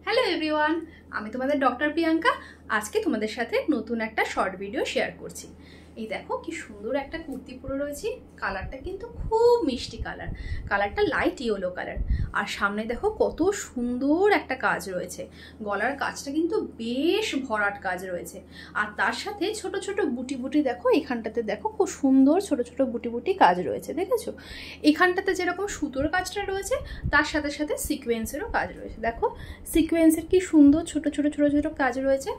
Hello everyone, আমি তোমাদের doctor Priyanka. আজকে তোমাদের সাথে নতুন একটা শর্ট ভিডিও শেয়ার করছি। এই দেখো কি সুন্দর একটা কুর্তি পরে রয়েছি। কালারটা কিন্তু খুব মিষ্টি কালার, কালারটা লাইট ইয়েলো কালার। আর সামনে দেখো কত সুন্দর একটা কাজ রয়েছে। গলার কাজটা কিন্তু বেশ ভরাট কাজ রয়েছে। আর তার সাথে ছোট ছোট বুটি বুটি দেখো, এখানটাতে দেখো খুব সুন্দর ছোট ছোট বুটি বুটি কাজ রয়েছে, দেখেছো? এখানটাতে যেরকম সুতোর কাজটা রয়েছে তার সাথে সাথে সিকোয়েন্সেরও কাজ রয়েছে। দেখো সিকোয়েন্সের কি সুন্দর ছোট ছোট ছোট ছোট কাজ রয়েছে।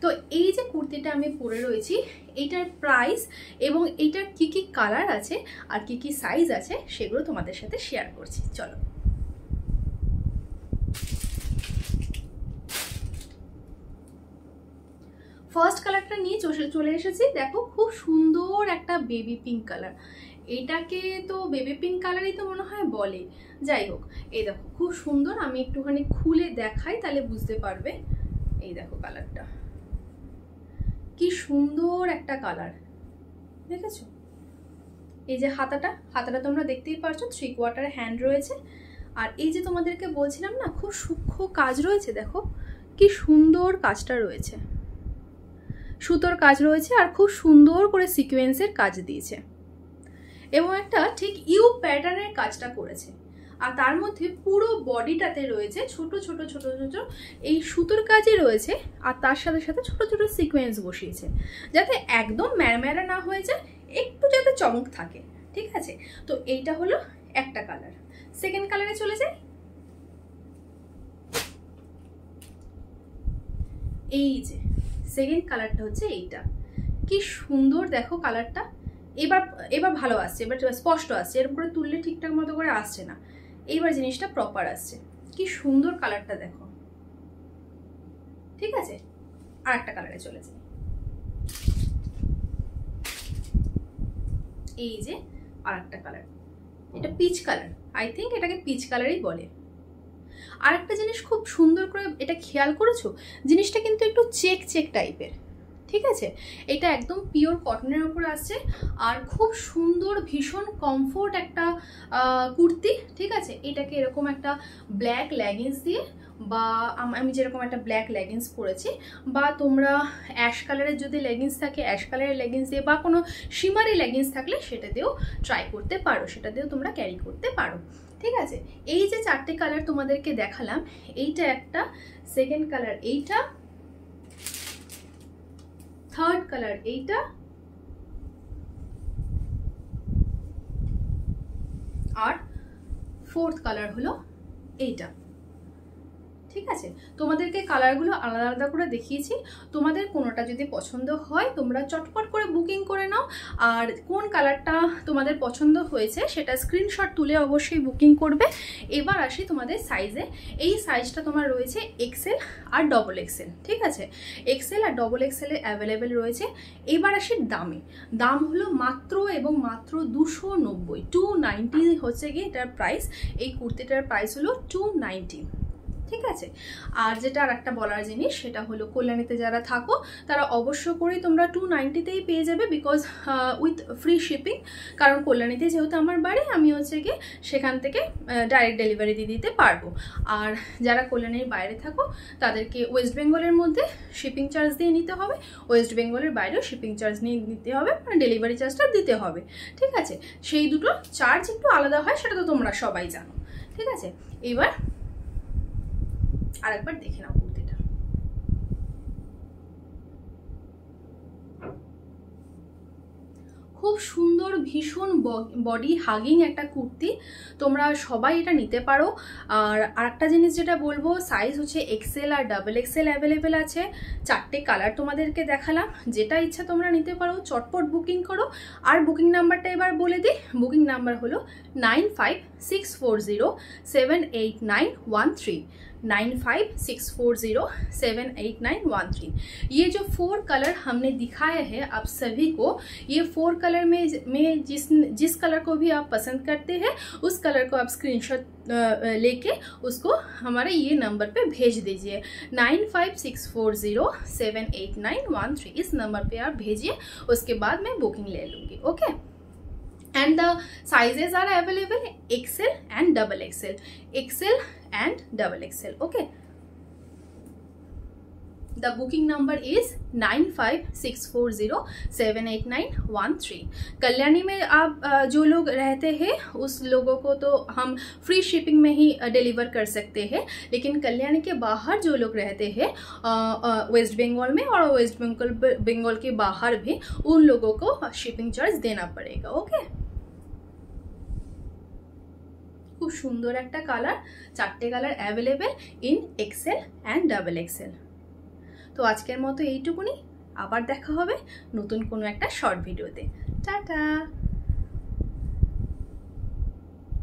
তো এই যে কুর্তিটা আমি পরে রয়েছি, এইটার প্রাইস এবং এইটার কি কি কালার আছে আর কি কি সাইজ আছে সেগুলো তোমাদের সাথে শেয়ার করছি। চলো। ফার্স্ট কালারটা নিয়ে চলে এসেছি। দেখো খুব সুন্দর একটা বেবি পিঙ্ক কালার। এটাকে তো বেবি পিঙ্ক কালারই তো মনে হয় বলে, যাই হোক। এই দেখো খুব সুন্দর, আমি একটুখানি খুলে দেখাই তাহলে বুঝতে পারবে। এই দেখো কালারটা কি সুন্দর একটা কালার, দেখেছো? এই যে হাতাটা তোমরা দেখতেই পারছো, 3/4 হ্যান্ড রয়েছে। আর এই যে তোমাদেরকে বলছিলাম না খুব সূক্ষ্ম কাজ রয়েছে, দেখো কি সুন্দর কাজটা রয়েছে, সুতোর কাজ রয়েছে আর খুব সুন্দর করে সিকোয়েন্সের কাজ দিয়েছে এবং একটা ঠিক ইউ প্যাটার্নের কাজটা করেছে। আর তার মধ্যে পুরো বডিটাতে রয়েছে ছোট ছোট ছোট ছোট এই সুতোর কাজই রয়েছে। আর তার সাথে সাথে ছোট ছোট সিকোয়েন্স বসিয়েছে যাতে একদম ম্যারম্যারা না হয়ে যায়, একটু যাতে চমক থাকে, ঠিক আছে? তো এইটা হলো একটা কালার। সেকেন্ড কালারে চলে যাই। এই যে সেকেন্ড কালারটা হচ্ছে এইটা। কি সুন্দর দেখো কালারটা। এবার ভালো আসছে, এবার স্পষ্ট আসছে। এর উপরে তুললে ঠিকঠাক মতো করে আসছে না, এইবার জিনিসটা প্রপার আসছে। কি সুন্দর কালারটা দেখো, ঠিক আছে? আর একটা কালারে চলে যাই। এই যে আর একটা কালার, এটা পিচ কালার, আই থিঙ্ক এটাকে পিচ কালারই বলে। আর একটা জিনিস খুব সুন্দর করে এটা খেয়াল করেছো, জিনিসটা কিন্তু একটু চেক চেক টাইপের, ঠিক আছে? এটা একদম পিওর কটনের উপর আসছে আর খুব সুন্দর ভীষণ কমফোর্ট একটা কুর্তি, ঠিক আছে? এটাকে এরকম একটা ব্ল্যাক লেগিংস দিয়ে, বা আমি যেরকম একটা ব্ল্যাক লেগিংস পরেছি, বা তোমরা অ্যাশ কালারের যদি লেগিংস থাকে অ্যাশ কালারের লেগিংস দিয়ে, বা কোনো শিমারি লেগিংস থাকলে সেটা দিয়েও ট্রাই করতে পারো, সেটা দিয়েও তোমরা ক্যারি করতে পারো, ঠিক আছে? এই যে চারটে কালার তোমাদেরকে দেখালাম, এইটা একটা, সেকেন্ড কালার এইটা, থার্ড কালার এইটা, আর ফোর্থ কালার হলো এইটা, ঠিক আছে? তোমাদেরকে কালারগুলো আলাদা আলাদা করে দেখিয়েছি। তোমাদের কোনোটা যদি পছন্দ হয় তোমরা চটপট করে বুকিং করে নাও। আর কোন কালারটা তোমাদের পছন্দ হয়েছে সেটা স্ক্রিনশট তুলে অবশ্যই বুকিং করবে। এবার আসি তোমাদের সাইজে। এই সাইজটা তোমার রয়েছে এক্সেল আর ডবল এক্সেল, ঠিক আছে? এক্সেল আর ডবল এক্সেলে অ্যাভেলেবেল রয়েছে। এবার আসি দামে। দাম হলো মাত্র এবং মাত্র 290, 290 হচ্ছে গিয়ে এটার প্রাইস। এই কুর্তিটার প্রাইস হলো 290, ঠিক আছে? আর যেটা আর একটা বলার জিনিস সেটা হলো কল্যাণীতে যারা থাকো তারা অবশ্য করেই তোমরা 290তেই পেয়ে যাবে, বিকজ উইথ ফ্রি শিপিং। কারণ কল্যাণীতে যেহেতু আমার বাড়ি, আমি হচ্ছে গিয়ে সেখান থেকে ডাইরেক্ট ডেলিভারি দিয়ে দিতে পারবো। আর যারা কল্যাণীর বাইরে থাকো তাদেরকে ওয়েস্ট বেঙ্গলের মধ্যে শিপিং চার্জ দিয়ে নিতে হবে, ওয়েস্ট বেঙ্গলের বাইরেও শিপিং চার্জ নিয়ে নিতে হবে, মানে ডেলিভারি চার্জটা দিতে হবে, ঠিক আছে? সেই দুটো চার্জ একটু আলাদা হয়, সেটা তো তোমরা সবাই জানো, ঠিক আছে? এবার আরেকবার দেখে নাও কুর্তিটা। খুব সুন্দর ভীষণ বডি হাগিং একটা কুর্তি, তোমরা সবাই এটা নিতে পারো। আর আরেকটা জিনিস যেটা বলবো, সাইজ হচ্ছে এক্সেল আর ডাবল এক্সেল অ্যাভেলেবেল আছে। চারটে কালার তোমাদেরকে দেখালাম, যেটা ইচ্ছা তোমরা নিতে পারো। চটপট বুকিং করো। আর বুকিং নাম্বারটা এবার বলে দিই। বুকিং নাম্বার হলো 9564078913, 9564078913। ये जो 4 कलर हमने दिखाए हैं आप सभी को, ये 4 कलर में जिस कलर को भी आप पसंद करते हैं उस कलर को आप स्क्रीनशॉट लेके उसको हमारे ये नंबर पे भेज दीजिए। 9564078913 इस नंबर पे आप भेजिए, उसके बाद मैं बुकिंग ले लूँगी। Okay, and the sizes are available XL and double XL, XL and double XL. Okay, the booking number is 9564078913। Kalyani में आप जो लोग रहते हैं उस लोगों को तो हम फ्री शिपिंग में ही डिलीवर कर सकते हैं, लेकिन कल्याणी के बाहर जो लोग रहते हैं वेस्ट बंगाल में और वेस्ट बंगाल के बाहर भी, उन लोगों को शिपिंग चार्ज देना पड़ेगा। ओके, খুব সুন্দর একটা কালার, 4টে colour available in XL and double XL. তো আজকের মতো এইটুকুনি, আবার দেখা হবে নতুন কোনো একটা শর্ট ভিডিওতে। টাটা।